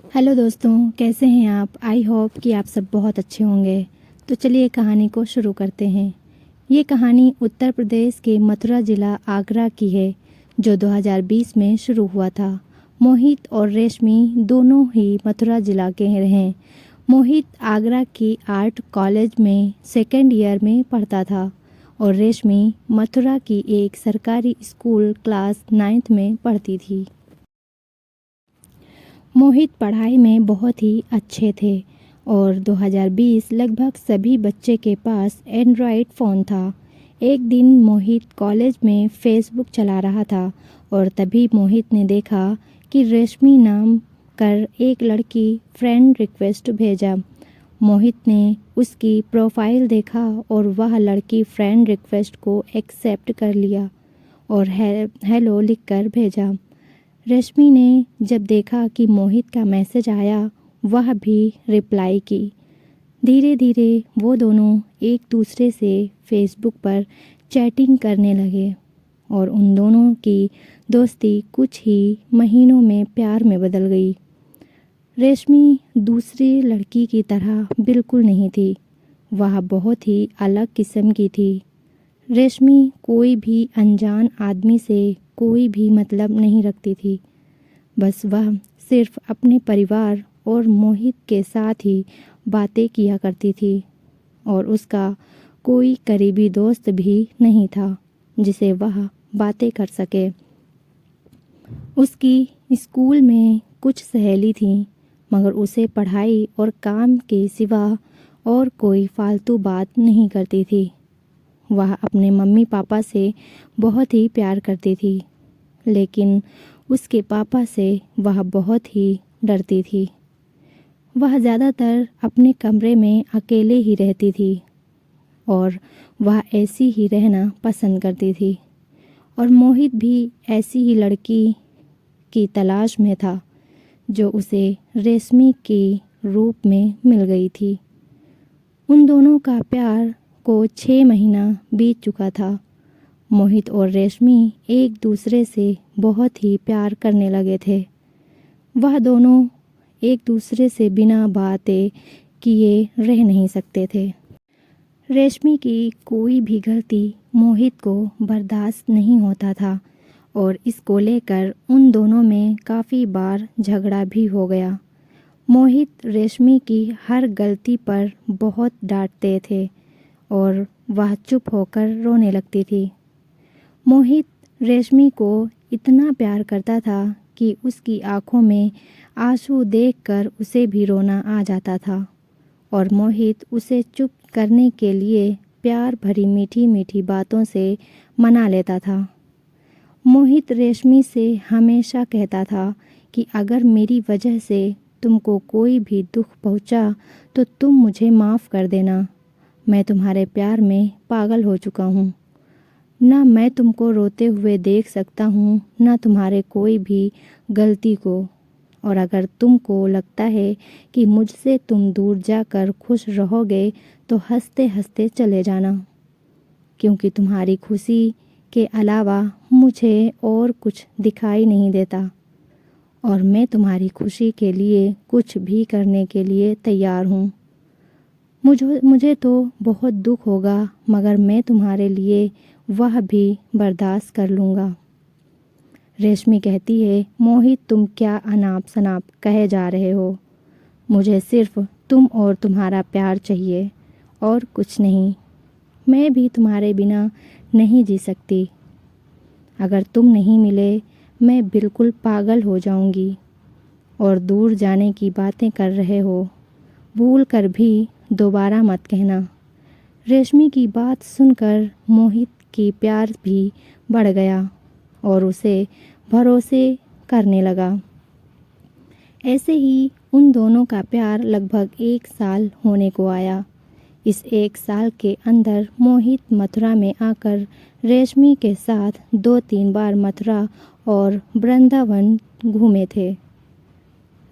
Hello दोस्तों, कैसे हैं आप? आई होप कि आप सब बहुत अच्छे होंगे। तो चलिए कहानी को शुरू करते हैं। ये कहानी उत्तर प्रदेश के मथुरा ज़िला आगरा की है, जो 2020 में शुरू हुआ था। मोहित और रेशमी दोनों ही मथुरा ज़िला के हैं। मोहित आगरा की आर्ट कॉलेज में सेकेंड ईयर में पढ़ता था और रेशमी मथुरा की एक सरकारी स्कूल क्लास 9th में पढ़ती थी। मोहित पढ़ाई में बहुत ही अच्छे थे और 2020 लगभग सभी बच्चे के पास एंड्रॉयड फ़ोन था। एक दिन मोहित कॉलेज में फेसबुक चला रहा था और तभी मोहित ने देखा कि रेशमी नाम कर एक लड़की फ्रेंड रिक्वेस्ट भेजा। मोहित ने उसकी प्रोफाइल देखा और वह लड़की फ्रेंड रिक्वेस्ट को एक्सेप्ट कर लिया और हेलो लिखकर भेजा। रेशमी ने जब देखा कि मोहित का मैसेज आया, वह भी रिप्लाई की। धीरे धीरे वो दोनों एक दूसरे से फेसबुक पर चैटिंग करने लगे और उन दोनों की दोस्ती कुछ ही महीनों में प्यार में बदल गई। रेशमी दूसरी लड़की की तरह बिल्कुल नहीं थी, वह बहुत ही अलग किस्म की थी। रेशमी कोई भी अनजान आदमी से कोई भी मतलब नहीं रखती थी। बस वह सिर्फ अपने परिवार और मोहित के साथ ही बातें किया करती थी और उसका कोई करीबी दोस्त भी नहीं था जिसे वह बातें कर सके। उसकी स्कूल में कुछ सहेली थीं, मगर उसे पढ़ाई और काम के सिवा और कोई फालतू बात नहीं करती थी। वह अपने मम्मी पापा से बहुत ही प्यार करती थी, लेकिन उसके पापा से वह बहुत ही डरती थी। वह ज़्यादातर अपने कमरे में अकेले ही रहती थी और वह ऐसी ही रहना पसंद करती थी। और मोहित भी ऐसी ही लड़की की तलाश में था जो उसे रेशमी के रूप में मिल गई थी। उन दोनों का प्यार को 6 महीना बीत चुका था। मोहित और रेशमी एक दूसरे से बहुत ही प्यार करने लगे थे। वह दोनों एक दूसरे से बिना बातें किए रह नहीं सकते थे। रेशमी की कोई भी गलती मोहित को बर्दाश्त नहीं होता था और इसको लेकर उन दोनों में काफ़ी बार झगड़ा भी हो गया। मोहित रेशमी की हर गलती पर बहुत डांटते थे और वह चुप होकर रोने लगती थी। मोहित रेशमी को इतना प्यार करता था कि उसकी आंखों में आंसू देखकर उसे भी रोना आ जाता था और मोहित उसे चुप करने के लिए प्यार भरी मीठी मीठी बातों से मना लेता था। मोहित रेशमी से हमेशा कहता था कि अगर मेरी वजह से तुमको कोई भी दुख पहुंचा तो तुम मुझे माफ़ कर देना। मैं तुम्हारे प्यार में पागल हो चुका हूँ। ना मैं तुमको रोते हुए देख सकता हूँ, ना तुम्हारे कोई भी गलती को। और अगर तुमको लगता है कि मुझसे तुम दूर जाकर खुश रहोगे तो हंसते हंसते चले जाना, क्योंकि तुम्हारी खुशी के अलावा मुझे और कुछ दिखाई नहीं देता और मैं तुम्हारी खुशी के लिए कुछ भी करने के लिए तैयार हूँ। मुझे तो बहुत दुख होगा, मगर मैं तुम्हारे लिए वह भी बर्दाश्त कर लूँगा। रेशमी कहती है, मोहित तुम क्या अनाप शनाप कहे जा रहे हो। मुझे सिर्फ तुम और तुम्हारा प्यार चाहिए और कुछ नहीं। मैं भी तुम्हारे बिना नहीं जी सकती। अगर तुम नहीं मिले मैं बिल्कुल पागल हो जाऊंगी। और दूर जाने की बातें कर रहे हो, भूल कर भी दोबारा मत कहना। रेशमी की बात सुनकर मोहित की प्यार भी बढ़ गया और उसे भरोसे करने लगा। ऐसे ही उन दोनों का प्यार लगभग 1 साल होने को आया। इस 1 साल के अंदर मोहित मथुरा में आकर रेशमी के साथ 2-3 बार मथुरा और वृंदावन घूमे थे।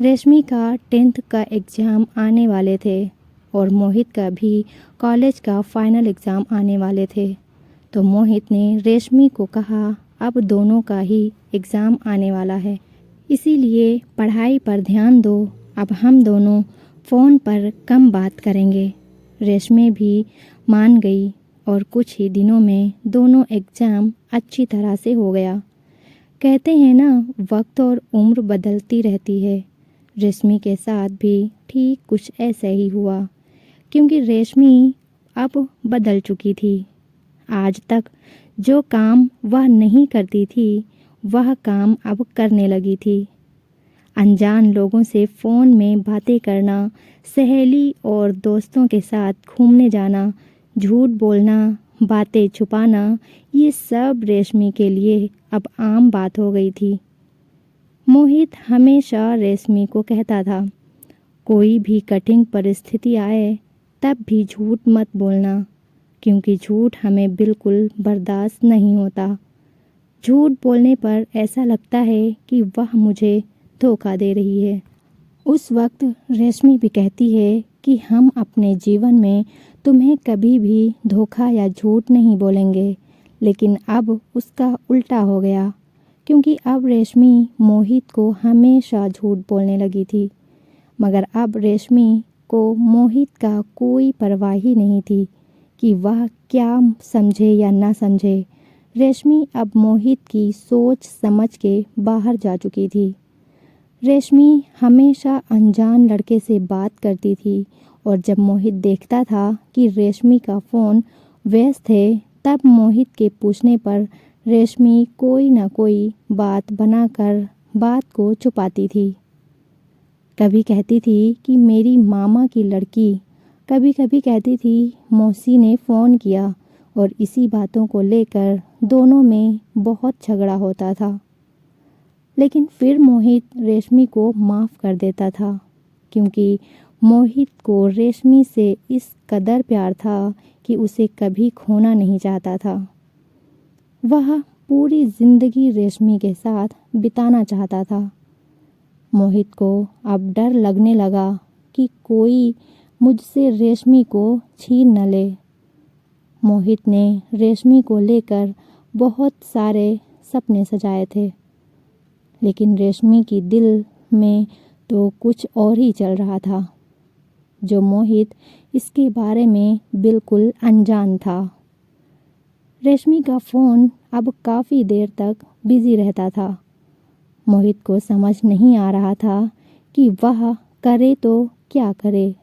रेशमी का 10th का एग्ज़ाम आने वाले थे और मोहित का भी कॉलेज का फाइनल एग्ज़ाम आने वाले थे। तो मोहित ने रेशमी को कहा, अब दोनों का ही एग्ज़ाम आने वाला है, इसीलिए पढ़ाई पर ध्यान दो अब हम दोनों फ़ोन पर कम बात करेंगे। रेशमी भी मान गई और कुछ ही दिनों में दोनों एग्ज़ाम अच्छी तरह से हो गया। कहते हैं ना, वक्त और उम्र बदलती रहती है। रेशमी के साथ भी ठीक कुछ ऐसा ही हुआ, क्योंकि रेशमी अब बदल चुकी थी। आज तक जो काम वह नहीं करती थी, वह काम अब करने लगी थी। अनजान लोगों से फ़ोन में बातें करना, सहेली और दोस्तों के साथ घूमने जाना, झूठ बोलना, बातें छुपाना, ये सब रेशमी के लिए अब आम बात हो गई थी। मोहित हमेशा रेशमी को कहता था, कोई भी कठिन परिस्थिति आए तब भी झूठ मत बोलना, क्योंकि झूठ हमें बिल्कुल बर्दाश्त नहीं होता। झूठ बोलने पर ऐसा लगता है कि वह मुझे धोखा दे रही है। उस वक्त रेशमी भी कहती है कि हम अपने जीवन में तुम्हें कभी भी धोखा या झूठ नहीं बोलेंगे, लेकिन अब उसका उल्टा हो गया, क्योंकि अब रेशमी मोहित को हमेशा झूठ बोलने लगी थी। मगर अब रेशमी को मोहित का कोई परवाह ही नहीं थी कि वह क्या समझे या ना समझे। रेशमी अब मोहित की सोच समझ के बाहर जा चुकी थी। रेशमी हमेशा अनजान लड़के से बात करती थी, और जब मोहित देखता था कि रेशमी का फ़ोन व्यस्त है, तब मोहित के पूछने पर रेशमी कोई ना कोई बात बनाकर बात को छुपाती थी। कभी कहती थी कि मेरी मामा की लड़की, कभी कभी कहती थी मौसी ने फ़ोन किया, और इसी बातों को लेकर दोनों में बहुत झगड़ा होता था। लेकिन फिर मोहित रेशमी को माफ़ कर देता था, क्योंकि मोहित को रेशमी से इस कदर प्यार था कि उसे कभी खोना नहीं चाहता था। वह पूरी ज़िंदगी रेशमी के साथ बिताना चाहता था। मोहित को अब डर लगने लगा कि कोई मुझसे रेशमी को छीन न ले। मोहित ने रेशमी को लेकर बहुत सारे सपने सजाए थे, लेकिन रेशमी की दिल में तो कुछ और ही चल रहा था, जो मोहित इसके बारे में बिल्कुल अनजान था। रेशमी का फ़ोन अब काफ़ी देर तक बिज़ी रहता था। मोहित को समझ नहीं आ रहा था कि वह करे तो क्या करे,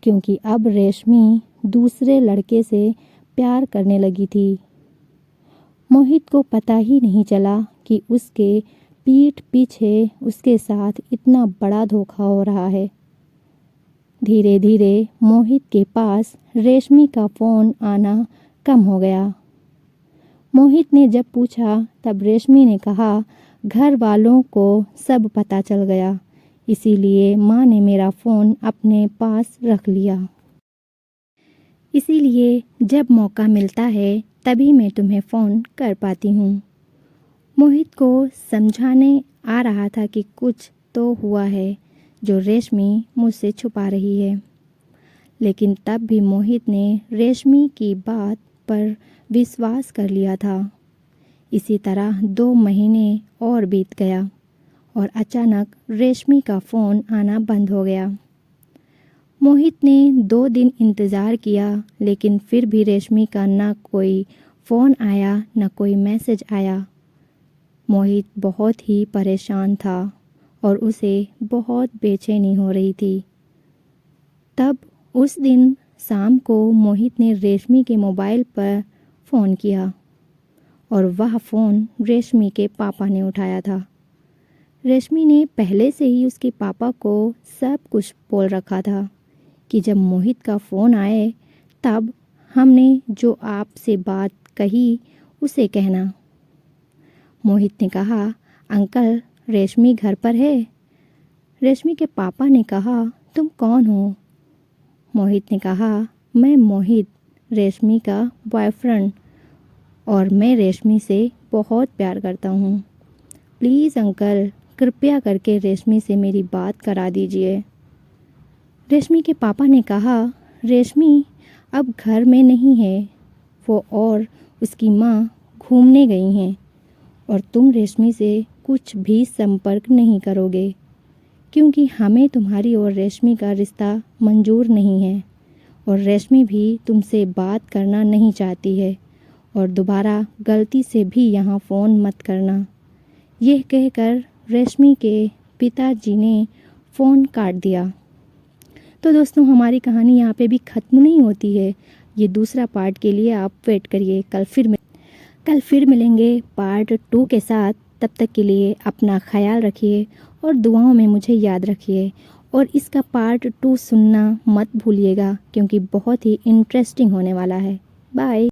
क्योंकि अब रेशमी दूसरे लड़के से प्यार करने लगी थी। मोहित को पता ही नहीं चला कि उसके पीठ पीछे उसके साथ इतना बड़ा धोखा हो रहा है। धीरे धीरे मोहित के पास रेशमी का फ़ोन आना कम हो गया। मोहित ने जब पूछा, तब रेशमी ने कहा, घर वालों को सब पता चल गया, इसीलिए माँ ने मेरा फ़ोन अपने पास रख लिया। इसीलिए जब मौका मिलता है तभी मैं तुम्हें फ़ोन कर पाती हूँ। मोहित को समझाने आ रहा था कि कुछ तो हुआ है जो रेशमी मुझसे छुपा रही है, लेकिन तब भी मोहित ने रेशमी की बात पर विश्वास कर लिया था। इसी तरह 2 महीने और बीत गया, और अचानक रेशमी का फ़ोन आना बंद हो गया। मोहित ने 2 दिन इंतज़ार किया, लेकिन फिर भी रेशमी का ना कोई फ़ोन आया, न कोई मैसेज आया। मोहित बहुत ही परेशान था और उसे बहुत बेचैनी हो रही थी। तब उस दिन शाम को मोहित ने रेशमी के मोबाइल पर फ़ोन किया, और वह फ़ोन रेशमी के पापा ने उठाया था। रेशमी ने पहले से ही उसके पापा को सब कुछ बोल रखा था कि जब मोहित का फ़ोन आए तब हमने जो आपसे बात कही उसे कहना। मोहित ने कहा, अंकल रेशमी घर पर है? रेशमी के पापा ने कहा, तुम कौन हो? मोहित ने कहा, मैं मोहित, रेशमी का बॉयफ्रेंड, और मैं रेशमी से बहुत प्यार करता हूँ। प्लीज़ अंकल, कृपया करके रेशमी से मेरी बात करा दीजिए। रेशमी के पापा ने कहा, रेशमी अब घर में नहीं है, वो और उसकी माँ घूमने गई हैं, और तुम रेशमी से कुछ भी संपर्क नहीं करोगे, क्योंकि हमें तुम्हारी और रेशमी का रिश्ता मंजूर नहीं है और रेशमी भी तुमसे बात करना नहीं चाहती है और दोबारा गलती से भी यहाँ फ़ोन मत करना। यह कहकर रेशमी के पिताजी ने फ़ोन काट दिया। तो दोस्तों, हमारी कहानी यहाँ पे भी ख़त्म नहीं होती है। ये दूसरा पार्ट के लिए आप वेट करिए। कल फिर मिलेंगे पार्ट 2 के साथ। तब तक के लिए अपना ख्याल रखिए और दुआओं में मुझे याद रखिए और इसका पार्ट 2 सुनना मत भूलिएगा क्योंकि बहुत ही इंटरेस्टिंग होने वाला है। बाय।